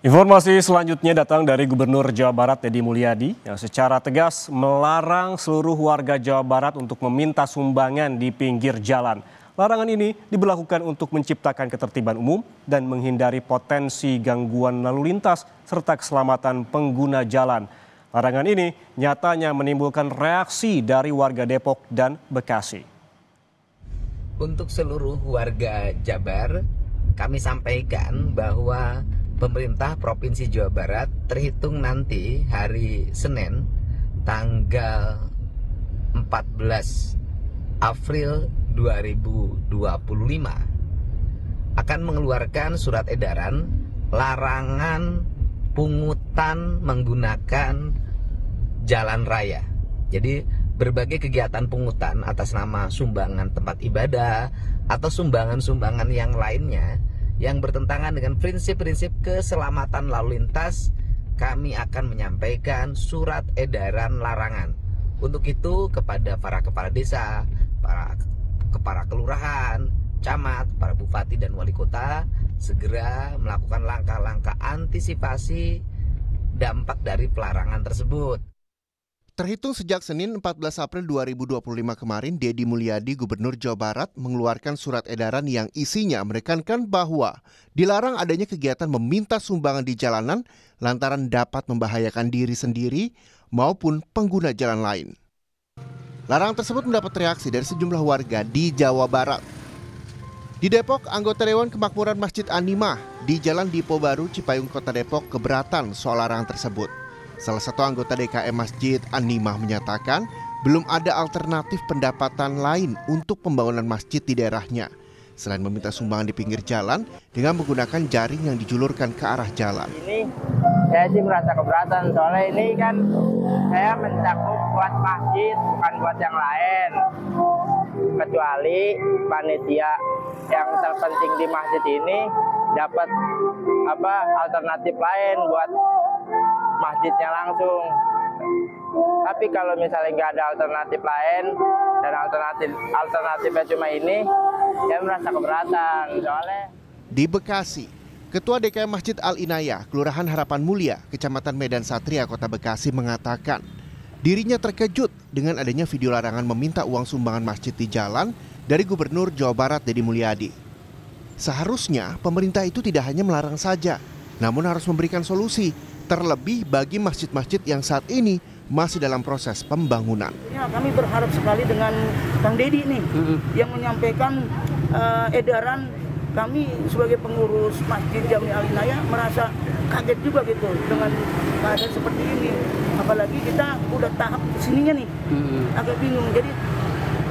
Informasi selanjutnya datang dari Gubernur Jawa Barat Deddy Mulyadi yang secara tegas melarang seluruh warga Jawa Barat untuk meminta sumbangan di pinggir jalan. Larangan ini diberlakukan untuk menciptakan ketertiban umum dan menghindari potensi gangguan lalu lintas serta keselamatan pengguna jalan. Larangan ini nyatanya menimbulkan reaksi dari warga Depok dan Bekasi. Untuk seluruh warga Jabar, kami sampaikan bahwa pemerintah Provinsi Jawa Barat terhitung nanti hari Senin tanggal 14 April 2025 akan mengeluarkan surat edaran larangan pungutan menggunakan jalan raya. Jadi berbagai kegiatan pungutan atas nama sumbangan tempat ibadah atau sumbangan-sumbangan yang lainnya yang bertentangan dengan prinsip-prinsip keselamatan lalu lintas, kami akan menyampaikan surat edaran larangan. Untuk itu kepada para kepala desa, para kepala kelurahan, camat, para bupati dan wali kota segera melakukan langkah-langkah antisipasi dampak dari pelarangan tersebut. Terhitung sejak Senin 14 April 2025 kemarin, Deddy Mulyadi, Gubernur Jawa Barat, mengeluarkan surat edaran yang isinya menekankan bahwa dilarang adanya kegiatan meminta sumbangan di jalanan lantaran dapat membahayakan diri sendiri maupun pengguna jalan lain. Larangan tersebut mendapat reaksi dari sejumlah warga di Jawa Barat. Di Depok, anggota Dewan Kemakmuran Masjid An-Nimah di Jalan Dipo Baru, Cipayung, Kota Depok keberatan soal larangan tersebut. Salah satu anggota DKM Masjid An-Nimah menyatakan belum ada alternatif pendapatan lain untuk pembangunan masjid di daerahnya selain meminta sumbangan di pinggir jalan dengan menggunakan jaring yang dijulurkan ke arah jalan. Ini saya sih merasa keberatan soalnya ini kan saya mencakup buat masjid bukan buat yang lain, kecuali panitia yang terpenting di masjid ini dapat alternatif lain buat masjidnya langsung. Tapi kalau misalnya nggak ada alternatif lain dan alternatifnya cuma ini, saya merasa keberatan soalnya. Di Bekasi, Ketua DKM Masjid Al-Inayah, Kelurahan Harapan Mulia, Kecamatan Medan Satria, Kota Bekasi mengatakan dirinya terkejut dengan adanya video larangan meminta uang sumbangan masjid di jalan dari Gubernur Jawa Barat Deddy Mulyadi. Seharusnya pemerintah itu tidak hanya melarang saja, namun harus memberikan solusi, terlebih bagi masjid-masjid yang saat ini masih dalam proses pembangunan. Ya, kami berharap sekali dengan Kang Deddy nih yang menyampaikan edaran. Kami sebagai pengurus Masjid Jami Al-Inayah merasa kaget juga gitu dengan keadaan seperti ini. Apalagi kita udah tahap kesininya nih, agak bingung. Jadi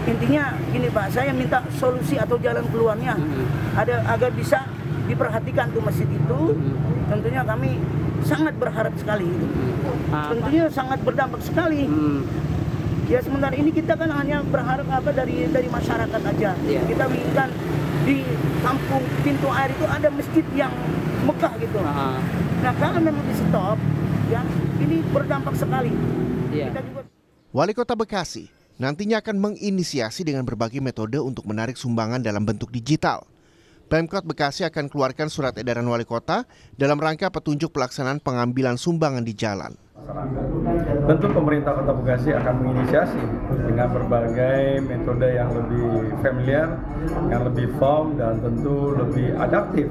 intinya gini Pak, saya minta solusi atau jalan keluarnya ada agar bisa diperhatikan tuh masjid itu. Tentunya kami sangat berharap sekali. Tentunya sangat berdampak sekali. Ya sementara ini kita kan hanya berharap dari masyarakat aja. Kita inginkan di kampung pintu air itu ada masjid yang megah gitu. Nah kalau memang di stop, ya ini berdampak sekali. Kita juga... Wali Kota Bekasi nantinya akan menginisiasi dengan berbagai metode untuk menarik sumbangan dalam bentuk digital. Pemkot Bekasi akan keluarkan surat edaran wali kota dalam rangka petunjuk pelaksanaan pengambilan sumbangan di jalan. Tentu pemerintah Kota Bekasi akan menginisiasi dengan berbagai metode yang lebih familiar, yang lebih firm dan tentu lebih adaptif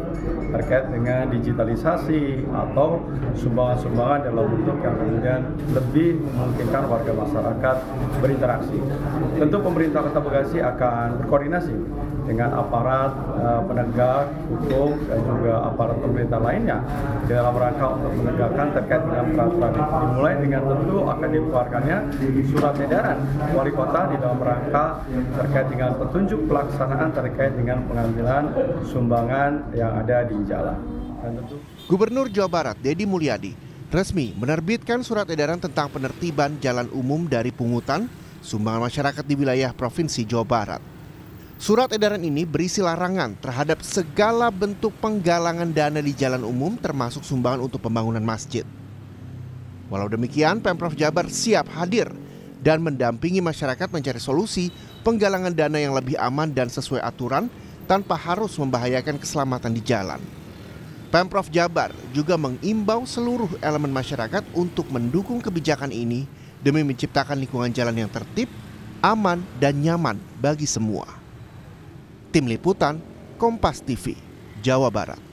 terkait dengan digitalisasi atau sumbangan-sumbangan dalam bentuk yang kemudian lebih memungkinkan warga masyarakat berinteraksi. Tentu pemerintah Kota Bekasi akan berkoordinasi dengan aparat penegak hukum dan juga aparat pemerintah lainnya dalam rangka untuk menegakkan terkait dengan peraturan itu. Dimulai dengan tentu akan dikeluarkannya surat edaran wali kota di dalam rangka terkait dengan petunjuk pelaksanaan terkait dengan pengambilan sumbangan yang ada di jalan. Dan tentu Gubernur Jawa Barat Deddy Mulyadi resmi menerbitkan surat edaran tentang penertiban jalan umum dari pungutan sumbangan masyarakat di wilayah Provinsi Jawa Barat. Surat edaran ini berisi larangan terhadap segala bentuk penggalangan dana di jalan umum termasuk sumbangan untuk pembangunan masjid. Walau demikian, Pemprov Jabar siap hadir dan mendampingi masyarakat mencari solusi penggalangan dana yang lebih aman dan sesuai aturan tanpa harus membahayakan keselamatan di jalan. Pemprov Jabar juga mengimbau seluruh elemen masyarakat untuk mendukung kebijakan ini demi menciptakan lingkungan jalan yang tertib, aman, dan nyaman bagi semua. Tim Liputan, Kompas TV, Jawa Barat.